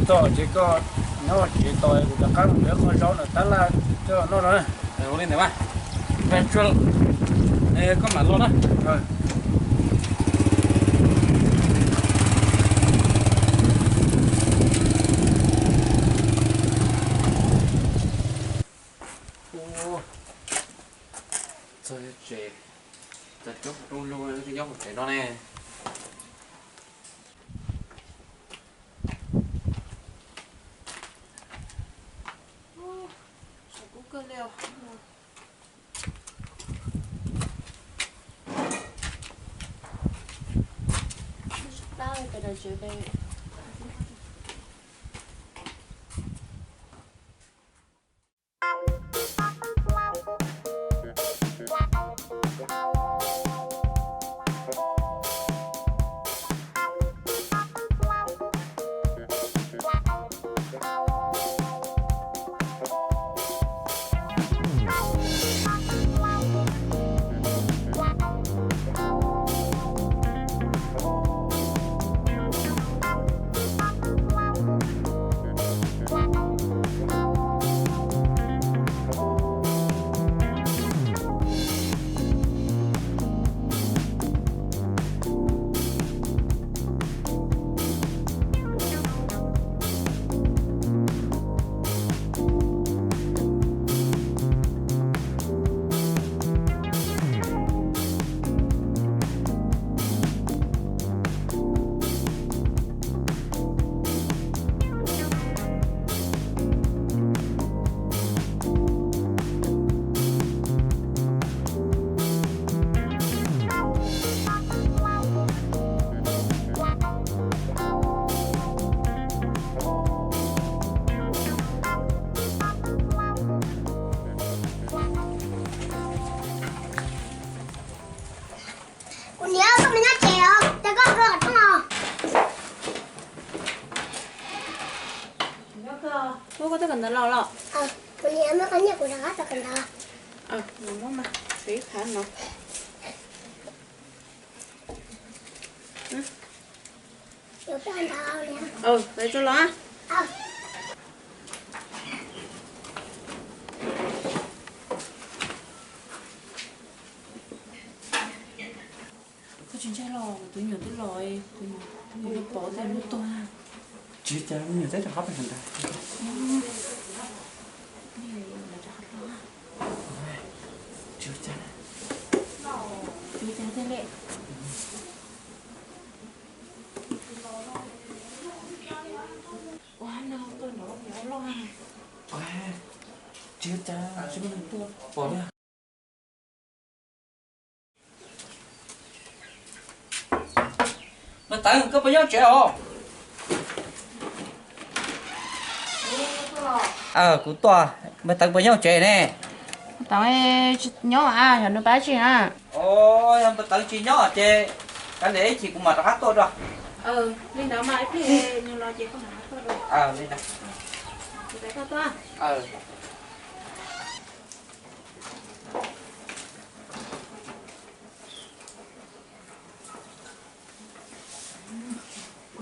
to chỉ có nó chỉ tỏi của các nước con rau là ta là cho nó rồi Uống lên này ba. Petrol. Ê, có mặt luôn á. rồi Trời trời. Thật chốc luôn luôn cái dốc của nó nè. Cũng cơ leo. Đau cái đời chơi về. Cô có thể cần lò lọ. Bây giờ nó có nhà của nó ta cần lò. Nó mà tí khá nó. Được cho anh thao nè. Để cho nó. Có chuyện trai lò, tôi nhớ tới lòi, tôi bỏ thêm nước toa. Chứ cha nó nhiều thế là hấp thành ra. Chứ cha. Chú cha thế lệ. Quá nào tôi nó béo lo à. Chứ cha, chứ tôi bỏ đi à. Mà tặng có bao nhiêu triệu? Của tòa mà tặng bao nhiêu trẻ nè. Tao ấy nhỏ à, cho nó bé chị à. Ôi, em tặng chị nhỏ trẻ. Cái này chị cũng mà hát tôi rồi. Linh đó mà ấy nhưng lo chị không hát tôi rồi. Linh đó. Chị bé cao toa. Ôi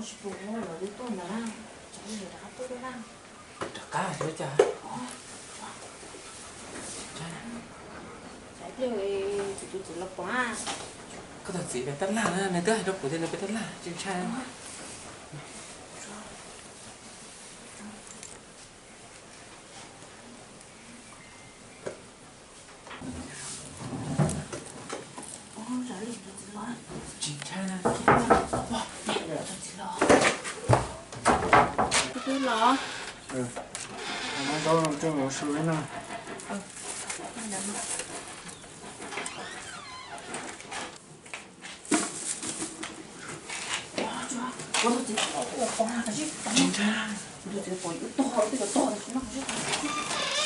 chị bố ngồi ở đây tôi mà. Cháu người đã hát tôi đâu nào. Được cả chứ cha. Đấy thì chỉ là quá. Có thật gì về tất là này tới đâu của tên là về tất là chứ cha. Giá liền cho chị lo. Chị cha. Để đỡ cho chị lo. Tôi lo. nó đó cho một số nó Có gì có cái gì. Chị cha. Tôi to, tôi to, tôi to.